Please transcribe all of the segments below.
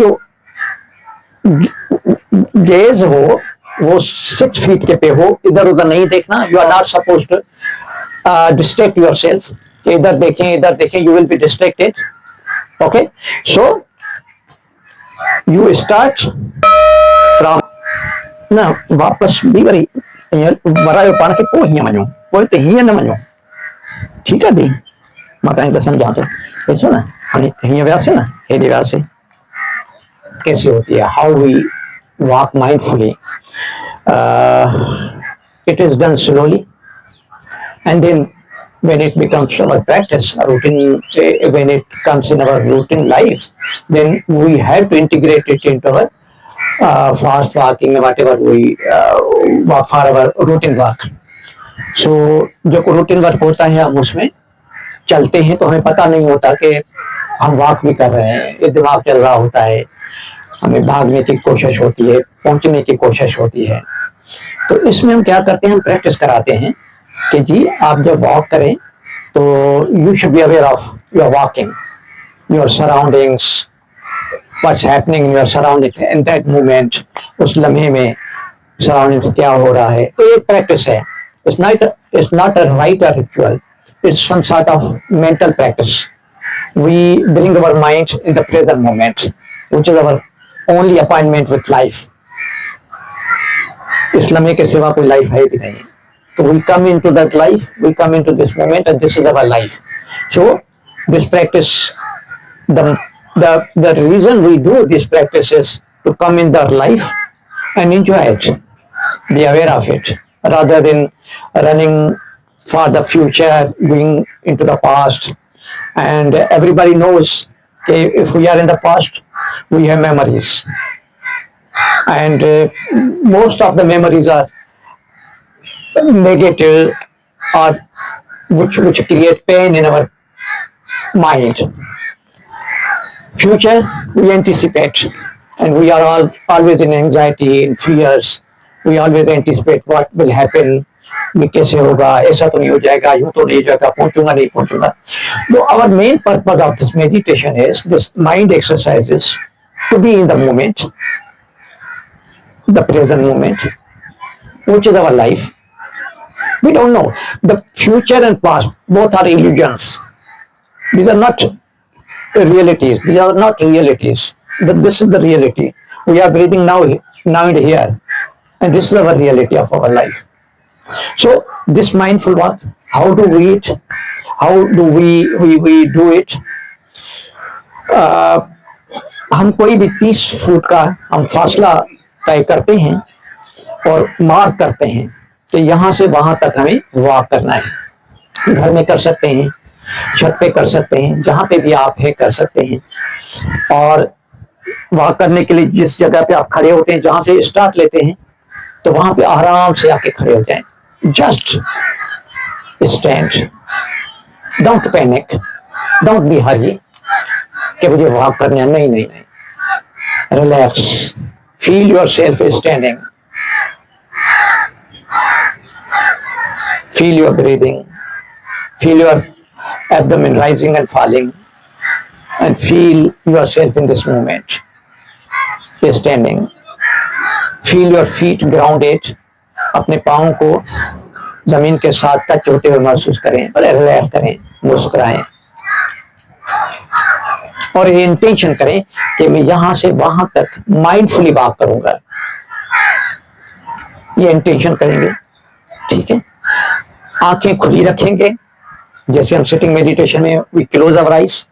जो गेज हो वो 6 फीट के पे हो, इधर उधर नहीं देखना. You are not suppose to distract yourself. इधर देखें, you will be distracted. Okay, so you start from ना वापस भी वरी वरायो पाण खे पोइ हीअं वञो, पोइ त हीअं न वञो. ठीकु आहे दी, मां तव्हांखे सम्झां थो. ॾिसो न, हाणे हीअं वियासीं न, हेॾे वियासीं. कैसे होती है, how we walk mindfully. It is done slowly, and then when it becomes our practice, our routine, when it comes in our routine life, then we have to integrate it into our fast walking, whatever we walk for our routine work. So जो routine work होता है, हम उसमें चलते हैं तो हमें पता नहीं होता कि हम वॉक भी कर रहे हैं. ये दिमाग चल रहा होता है, हमें भागने की कोशिश होती है, पहुंचने की कोशिश होती है. तो इसमें हम क्या करते हैं, हम प्रैक्टिस कराते हैं कि जी आप जब वॉक करें तो you should be aware of your walking, your surroundings, what's happening in your surroundings in that moment. उस लम्हे में सराउंडिंग्स क्या हो रहा है. तो ये प्रैक्टिस है. It's not a rite or ritual. It's some sort of mental practice. We bring our mind in the present moment, which is our only appointment with life. इस लम्हे के सिवा कोई लाइफ है भी नहीं. तो we come into that life, we come into this moment, and this is our life. So this practice, the reason we do this practice is to come in that life and enjoy it, be aware of it, rather than running for the future, going into the past. And everybody knows if we are in the past, we have memories, and most of the memories are negative, or which create pain in our mind. Future we anticipate, and we are always in anxiety, in fears. We always anticipate what will happen. कैसे होगा, ऐसा तो नहीं हो जाएगा, यूं तो नहीं जाएगा, पहुंचूंगा नहीं पहुंचूंगा. So our main purpose of this meditation is, this mind exercises, to be in the moment, the present moment, which is our life. We don't know. The future and past, both are illusions. These are not realities. These are not realities. But this is the reality. We are breathing now and here, and this is our reality of our life. So this mindful work, how do we it? How do we do it? हम कोई भी 30 foot का हम फासला तय करते हैं और मार्क करते हैं कि यहाँ से वहां तक हमें वॉक करना है. घर में कर सकते हैं, छत पे कर सकते हैं, जहाँ पे भी आप है कर सकते हैं. और वॉक करने के लिए जिस जगह पे आप खड़े होते हैं, जहाँ से स्टार्ट लेते हैं, तो वहां पे आराम से आके खड़े हो जाएं. Just stand. Don't panic. Don't be hurry. कि मुझे वॉक करना है. नहीं. Relax. Feel yourself standing. Feel your breathing. Feel your abdomen rising and falling. And feel yourself in this moment. Standing. Feel your feet grounded. अपने पाँव को जमीन के साथ टच होते हुए महसूस करें, बड़े रिलैक्स करें, मुस्कुराएं, और ये इंटेंशन करें कि मैं यहां से वहां तक माइंडफुली वॉक करूंगा. ये इंटेंशन करेंगे. ठीक है, आंखें खुली रखेंगे, जैसे हम सिटिंग मेडिटेशन में we close our eyes.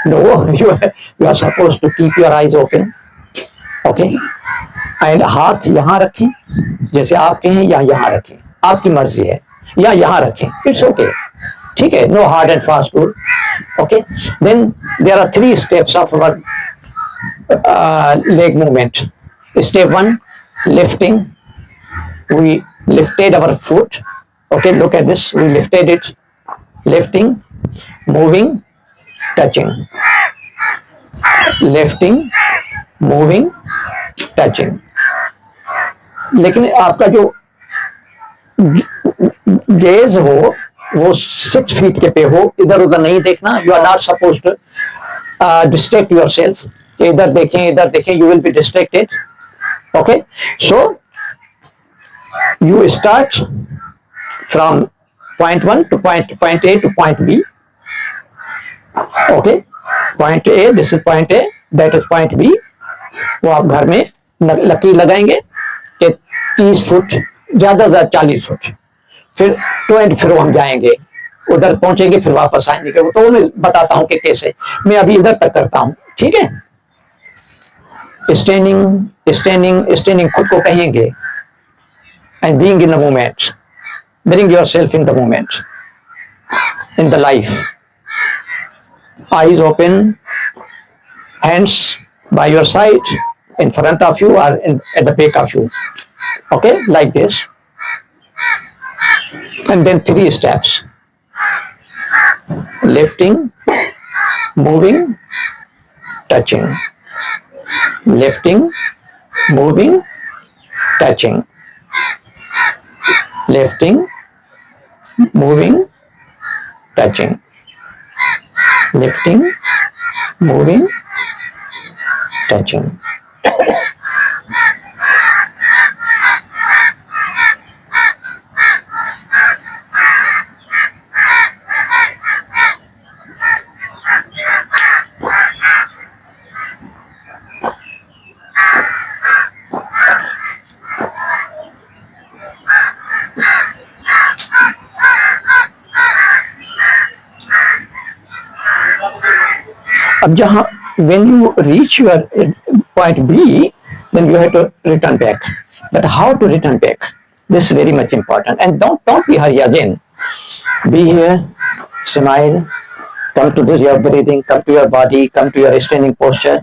No, you are suppose to keep your eyes open. Okay, and हाथ यहाँ रखें, जैसे आप कहें, या यहाँ रखें, आपकी मर्जी है, या यहाँ रखें, इट्स ओके. ठीक है, no hard and fast rule. Okay, then there are 3 steps of our leg movement. Step 1, lifting. We lifted our foot. Okay, look at this. We lifted it. Lifting, moving, touching. Lifting, moving, touching. लेकिन आपका जो gauge हो वो 6 feet के पे हो, इधर उधर नहीं देखना. You are not suppose to distract yourself. कि इधर देखें, you will be distracted. Okay, so you start from point 1 to point A to point B. Okay, point A, this is point A, that is point B. वो आप घर में लकीर लगाएंगे कि 30 फुट, ज्यादा 40 फुट, फिर टू एंड फ्रो हम जाएंगे, उधर पहुंचेंगे, फिर वापस आएंगे। तो मैं बताता हूं कि कैसे। मैं अभी इधर तक करता हूं, ठीक है। स्टैंडिंग खुद को कहेंगे, and being in the moment, bring yourself in the moment, in the life. Eyes open, hands by your side, in front of you or at the back of you. Okay, like this. And then 3 steps: lifting, moving, touching. Lifting, moving, touching. Lifting, moving, touching. Lifting, moving, touching. अब जहां when you reach your point B, then you have to return back. But how to return back? This is very much important. And don't be hurry again. Be here, smile, come to your breathing, come to your body, come to your standing posture,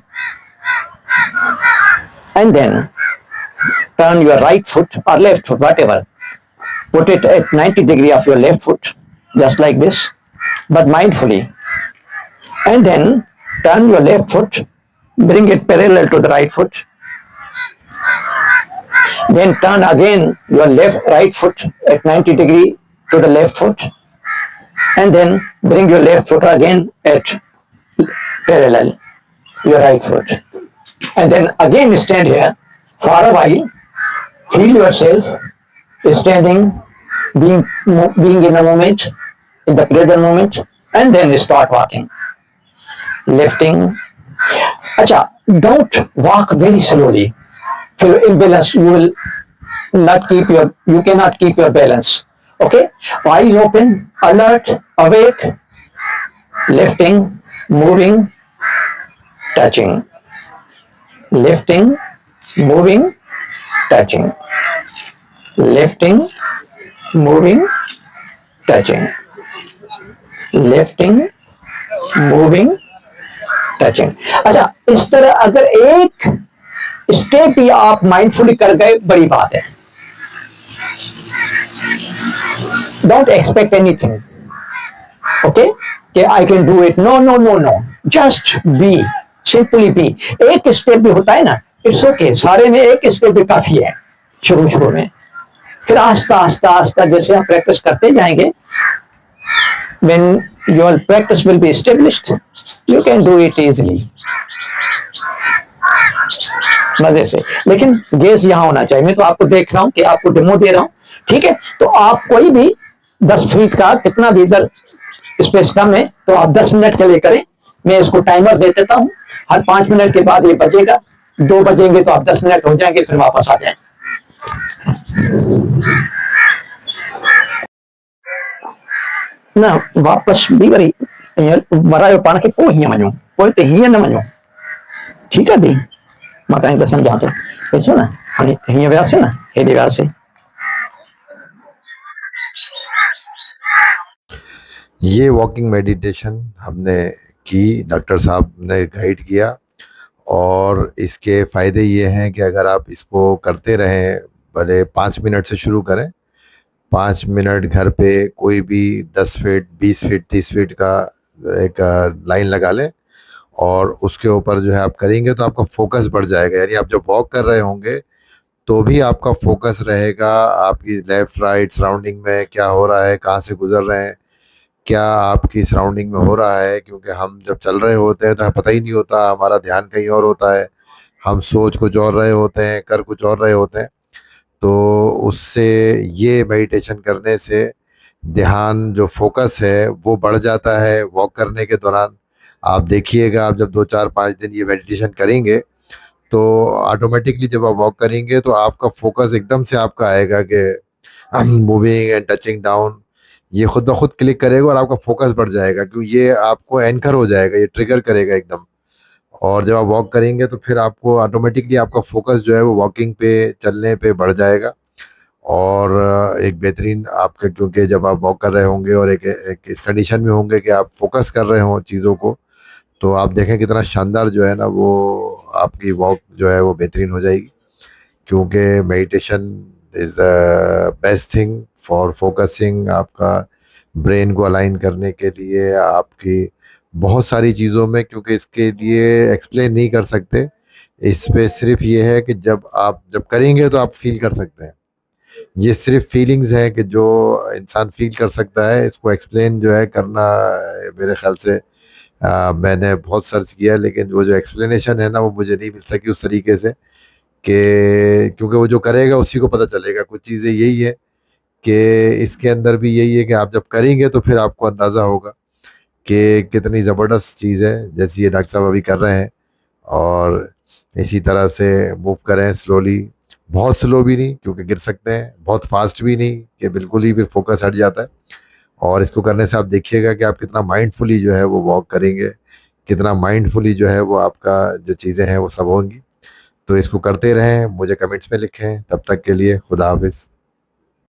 and then turn your right foot or left foot, whatever. Put it at 90 degree of your left foot, just like this, but mindfully. And then turn your left foot, bring it parallel to the right foot. Then turn again your right foot at 90 degree to the left foot, and then bring your left foot again at parallel your right foot. And then again stand here for a while, feel yourself standing, being in a moment, in the present moment, and then start walking. Lifting. अच्छा, don't walk very slowly. फिर imbalance, you cannot keep your balance. Okay, eyes open, alert, awake. Lifting, moving, touching. Lifting, moving, touching. Lifting, moving, touching. Lifting, moving, touching. अच्छा, इस तरह अगर एक step ही आप mindfully कर गए, बड़ी बात है। डोंट एक्सपेक्ट एनीथिंग, ओके, कि I can do it. No no no no, just be, simply be. एक स्टेप भी होता है ना, इट्स ओके, सारे में एक स्टेप भी काफी है शुरू में। फिर आस्ता आस्ता आस्ता जैसे हम प्रैक्टिस करते जाएंगे, when your practice will be established, you can do it easily, मजे से। लेकिन गेस यहां होना चाहिए। मैं तो आपको देख रहा हूं कि आपको डेमो दे रहा हूं, ठीक है। तो आप कोई भी 10 फीट का, कितना भी इधर स्पेस कम है, तो आप 10 मिनट के लिए करें। मैं इसको टाइमर दे देता हूं, हर 5 मिनट के बाद ये बजेगा। 2 बजेंगे तो आप 10 मिनट हो जाएंगे, फिर वापस आ जाए। ना वापस भी वरी वरायो पाण खे पोइ हीअं वञो, पोइ त हीअं न वञो, ठीकु आहे दी। मां तव्हांखे सम्झां थो, ॾिसो न, हाणे हीअं वियासीं न, हेॾे वियासीं। ये वॉकिंग मेडिटेशन हमने की, डॉक्टर साहब ने गाइड किया, और इसके फ़ायदे ये हैं कि अगर आप इसको करते रहें, भले 5 मिनट से शुरू करें, 5 मिनट घर पे कोई भी 10 फीट, 20 फीट, 30 फीट का एक लाइन लगा लें, और उसके ऊपर जो है आप करेंगे तो आपका फोकस बढ़ जाएगा। यानी आप जब वॉक कर रहे होंगे तो भी आपका फोकस रहेगा, आपकी लेफ़्ट राइट सराउंडिंग में क्या हो रहा है, कहाँ से गुजर रहे हैं, क्या आपकी सराउंडिंग में हो रहा है, क्योंकि हम जब चल रहे होते हैं तो हमें पता ही नहीं होता, हमारा ध्यान कहीं और होता है, हम सोच कुछ और रहे होते हैं, कर कुछ और रहे होते हैं। तो उससे, ये मेडिटेशन करने से ध्यान जो फोकस है वो बढ़ जाता है वॉक करने के दौरान। आप देखिएगा, आप जब 2 4 5 दिन ये मेडिटेशन करेंगे तो ऑटोमेटिकली जब आप वॉक करेंगे तो आपका फोकस एकदम से आपका आएगा कि मूविंग एंड टचिंग डाउन, ये खुद ब खुद क्लिक करेगा और आपका फोकस बढ़ जाएगा, क्योंकि ये आपको एंकर हो जाएगा, ये ट्रिगर करेगा एकदम। और जब आप वॉक करेंगे तो फिर आपको ऑटोमेटिकली आपका फोकस जो है वो वॉकिंग पे, चलने पे बढ़ जाएगा। और एक बेहतरीन आपका, क्योंकि जब आप वॉक कर रहे होंगे और एक इस कंडीशन में होंगे कि आप फोकस कर रहे हो चीज़ों को, तो आप देखें कितना शानदार जो है ना वो आपकी वॉक जो है वो बेहतरीन हो जाएगी। क्योंकि meditation is the best thing for focusing, आपका ब्रेन को अलाइन करने के लिए, आपकी बहुत सारी चीज़ों में, क्योंकि इसके लिए एक्सप्लेन नहीं कर सकते। इस पे सिर्फ ये है कि जब आप जब करेंगे तो आप फील कर सकते हैं। ये सिर्फ फीलिंग्स हैं कि जो इंसान फील कर सकता है, इसको एक्सप्लेन जो है करना, मेरे ख्याल से मैंने बहुत सर्च किया, लेकिन वो जो एक्सप्लेनेशन है ना वो मुझे नहीं मिल सकी उस तरीके से, कि क्योंकि वो जो करेगा उसी को पता चलेगा। कुछ चीज़ें यही है कि इसके अंदर भी यही है कि आप जब करेंगे तो फिर आपको अंदाज़ा होगा कि कितनी ज़बरदस्त चीज़ है, जैसे ये डॉक्टर साहब अभी कर रहे हैं। और इसी तरह से मूव करें स्लोली, बहुत स्लो भी नहीं क्योंकि गिर सकते हैं, बहुत फास्ट भी नहीं कि बिल्कुल ही फिर फोकस हट जाता है। और इसको करने से आप देखिएगा कि आप कितना माइंडफुली जो है वो वॉक करेंगे, कितना माइंडफुली जो है वो आपका जो चीज़ें हैं वो सब होंगी। तो इसको करते रहें, मुझे कमेंट्स में लिखें। तब तक के लिए खुदा हाफिज़।